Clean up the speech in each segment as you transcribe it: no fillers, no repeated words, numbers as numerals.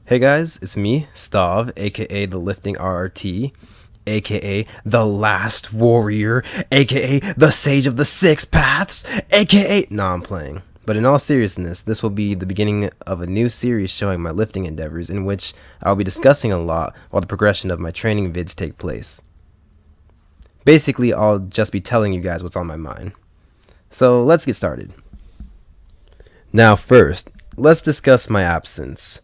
Hey guys, it's me, Stav, aka the Lifting RRT, aka the Last Warrior, aka the Sage of the Six Paths, aka. Nah, I'm playing. But in all seriousness, this will be the beginning of a new series showing my lifting endeavors, in which I'll be discussing a lot while the progression of my training vids take place. Basically, I'll just be telling you guys what's on my mind. So let's get started. Now, first, let's discuss my absence.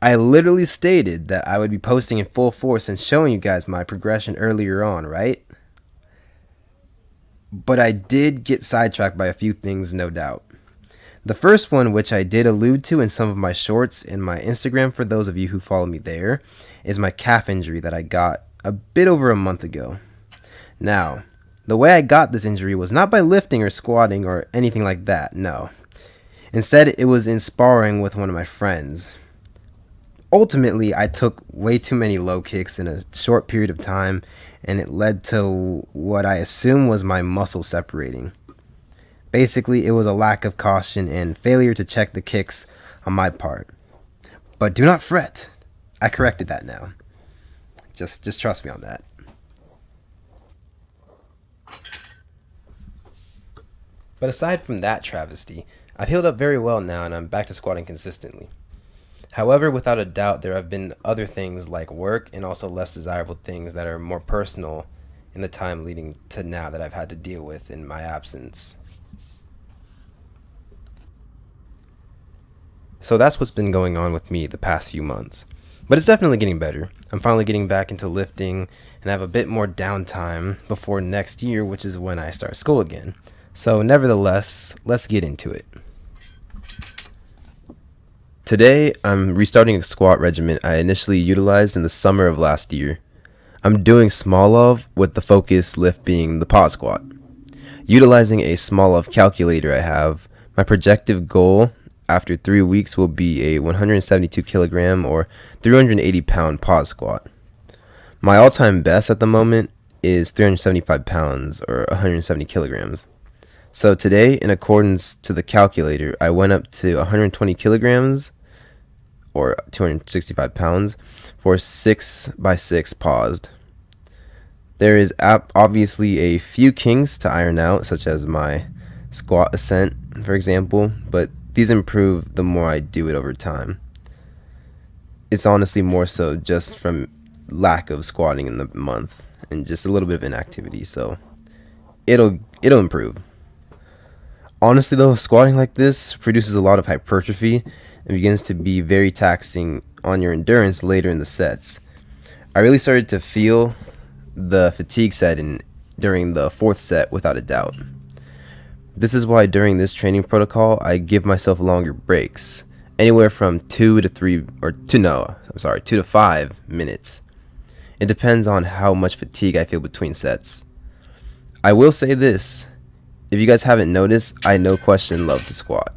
I literally stated that I would be posting in full force and showing you guys my progression earlier on, right? But I did get sidetracked by a few things, no doubt. The first one, which I did allude to in some of my shorts in my Instagram for those of you who follow me there, is my calf injury that I got a bit over a month ago. Now, the way I got this injury was not by lifting or squatting or anything like that, no. Instead, it was in sparring with one of my friends. Ultimately, I took way too many low kicks in a short period of time, and it led to what I assume was my muscle separating. Basically, it was a lack of caution and failure to check the kicks on my part. But do not fret. I corrected that now. Just trust me on that. But aside from that travesty, I've healed up very well now and I'm back to squatting consistently. However, without a doubt, there have been other things like work and also less desirable things that are more personal in the time leading to now that I've had to deal with in my absence. So that's what's been going on with me the past few months. But it's definitely getting better. I'm finally getting back into lifting and have a bit more downtime before next year, which is when I start school again. So nevertheless, let's get into it. Today, I'm restarting a squat regimen I initially utilized in the summer of last year. I'm doing Smolov with the focus lift being the pause squat. Utilizing a Smolov calculator I have, my projected goal after 3 weeks will be a 172 kilogram or 380 pound pause squat. My all-time best at the moment is 375 pounds or 170 kilograms. So today, in accordance to the calculator, I went up to 120 kilograms or 265 pounds for 6x6 paused. There is obviously a few kinks to iron out, such as my squat ascent, for example, but these improve the more I do it over time. It's honestly more so just from lack of squatting in the month and just a little bit of inactivity, so it'll improve. Honestly though, squatting like this produces a lot of hypertrophy and begins to be very taxing on your endurance later in the sets. I really started to feel the fatigue set in during the fourth set without a doubt. This is why during this training protocol I give myself longer breaks, anywhere from 2 to 5 minutes. It depends on how much fatigue I feel between sets. I will say this, if you guys haven't noticed, I no question love to squat.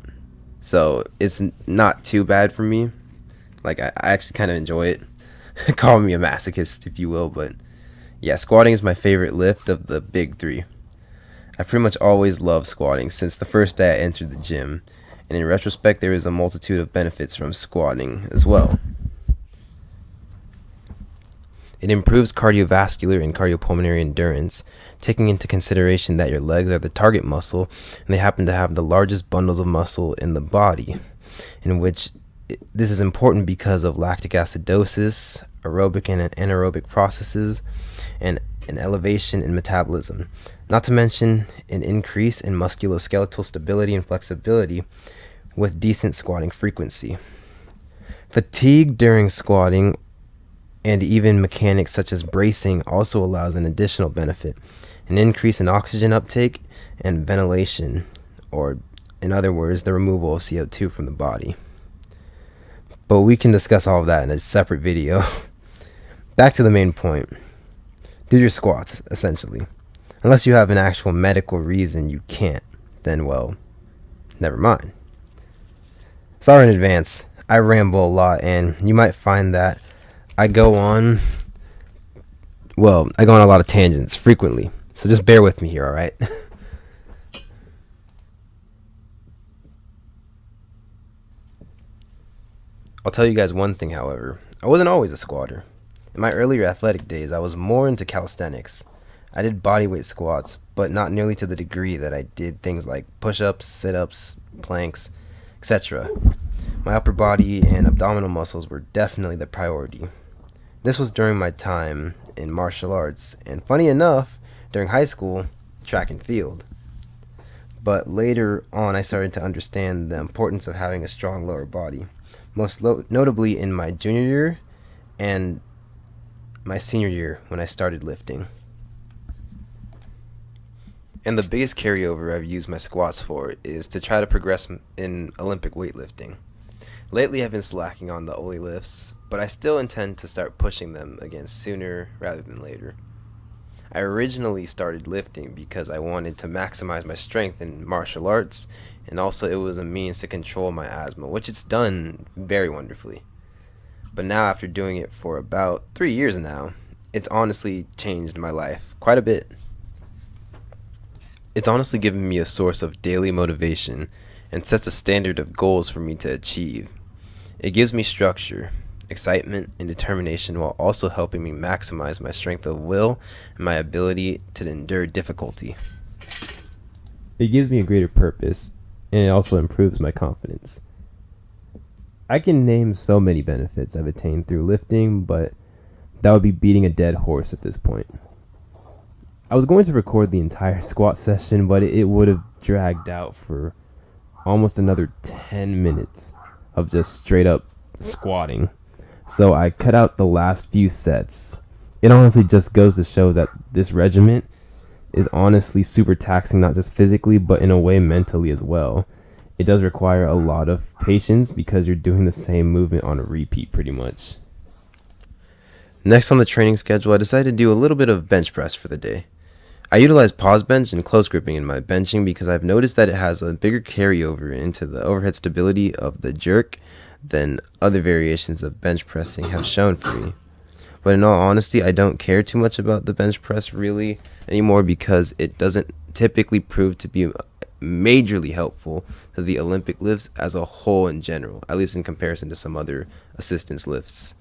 So it's not too bad for me. Like I actually kind of enjoy it. Call me a masochist if you will, but yeah, squatting is my favorite lift of the big three. I pretty much always loved squatting since the first day I entered the gym, and in retrospect there is a multitude of benefits from squatting as well. It improves cardiovascular and cardiopulmonary endurance, taking into consideration that your legs are the target muscle and they happen to have the largest bundles of muscle in the body, in which this is important because of lactic acidosis, aerobic and anaerobic processes, and an elevation in metabolism, not to mention an increase in musculoskeletal stability and flexibility with decent squatting frequency. Fatigue during squatting and even mechanics such as bracing also allows an additional benefit, an increase in oxygen uptake and ventilation, or in other words, the removal of CO2 from the body. But we can discuss all of that in a separate video. Back to the main point. Do your squats, essentially. Unless you have an actual medical reason you can't, then well, never mind. Sorry in advance, I ramble a lot and you might find that I go on a lot of tangents frequently. So just bear with me here, alright? I'll tell you guys one thing, however. I wasn't always a squatter. In my earlier athletic days, I was more into calisthenics. I did bodyweight squats, but not nearly to the degree that I did things like push-ups, sit-ups, planks, etc. My upper body and abdominal muscles were definitely the priority. This was during my time in martial arts, and funny enough, during high school, track and field. But later on, I started to understand the importance of having a strong lower body, most notably in my junior year and my senior year when I started lifting. And the biggest carryover I've used my squats for is to try to progress in Olympic weightlifting. Lately I've been slacking on the Oli lifts, but I still intend to start pushing them again sooner rather than later. I originally started lifting because I wanted to maximize my strength in martial arts, and also it was a means to control my asthma, which it's done very wonderfully. But now, after doing it for about 3 years now, it's honestly changed my life quite a bit. It's honestly given me a source of daily motivation and sets a standard of goals for me to achieve. It gives me structure, excitement, and determination while also helping me maximize my strength of will and my ability to endure difficulty. It gives me a greater purpose, and it also improves my confidence. I can name so many benefits I've attained through lifting, but that would be beating a dead horse at this point. I was going to record the entire squat session, but it would have dragged out for almost another 10 minutes of just straight up squatting. So I cut out the last few sets. It honestly just goes to show that this regimen is honestly super taxing, not just physically, but in a way mentally as well. It does require a lot of patience because you're doing the same movement on a repeat pretty much. Next on the training schedule, I decided to do a little bit of bench press for the day. I utilize pause bench and close gripping in my benching because I've noticed that it has a bigger carryover into the overhead stability of the jerk than other variations of bench pressing have shown for me. But in all honesty, I don't care too much about the bench press really anymore because it doesn't typically prove to be majorly helpful to the Olympic lifts as a whole in general, at least in comparison to some other assistance lifts.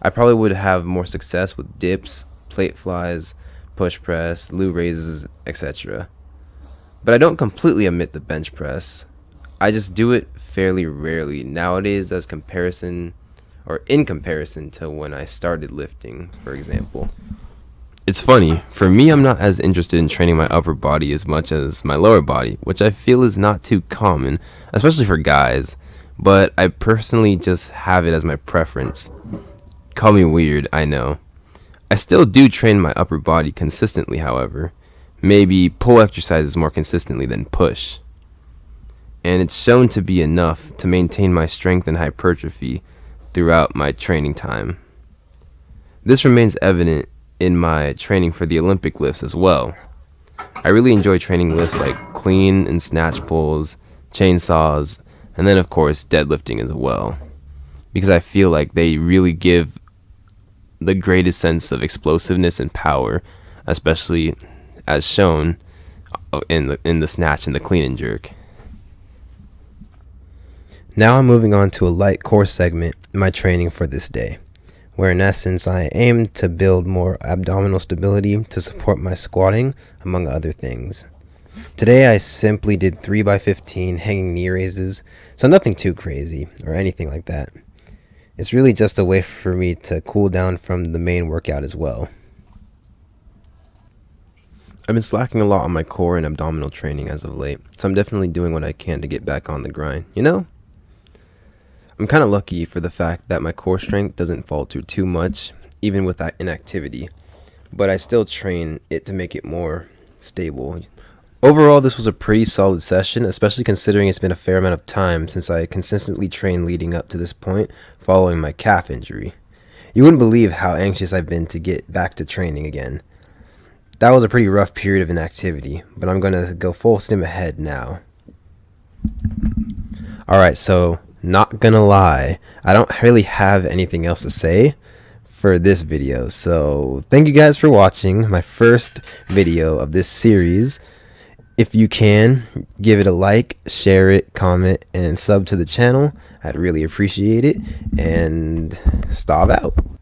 I probably would have more success with dips, plate flies, push press, loo raises, etc. But I don't completely omit the bench press. I just do it fairly rarely nowadays in comparison to when I started lifting, for example. It's funny, for me I'm not as interested in training my upper body as much as my lower body, which I feel is not too common, especially for guys, but I personally just have it as my preference. Call me weird, I know. I still do train my upper body consistently, however. Maybe pull exercises more consistently than push. And it's shown to be enough to maintain my strength and hypertrophy throughout my training time. This remains evident in my training for the Olympic lifts as well. I really enjoy training lifts like clean and snatch pulls, chainsaws, and then of course deadlifting as well, because I feel like they really give the greatest sense of explosiveness and power, especially as shown in the snatch and the clean and jerk. Now I'm moving on to a light core segment in my training for this day, where in essence I aim to build more abdominal stability to support my squatting, among other things. Today I simply did 3x15 hanging knee raises, so nothing too crazy or anything like that. It's really just a way for me to cool down from the main workout as well. I've been slacking a lot on my core and abdominal training as of late, so I'm definitely doing what I can to get back on the grind, you know? I'm kind of lucky for the fact that my core strength doesn't falter too much, even with that inactivity, but I still train it to make it more stable. Overall, this was a pretty solid session, especially considering it's been a fair amount of time since I consistently trained leading up to this point following my calf injury. You wouldn't believe how anxious I've been to get back to training again. That was a pretty rough period of inactivity, but I'm going to go full steam ahead now. Alright, so not gonna lie, I don't really have anything else to say for this video, so thank you guys for watching my first video of this series. If you can, give it a like, share it, comment, and sub to the channel. I'd really appreciate it. And starve out.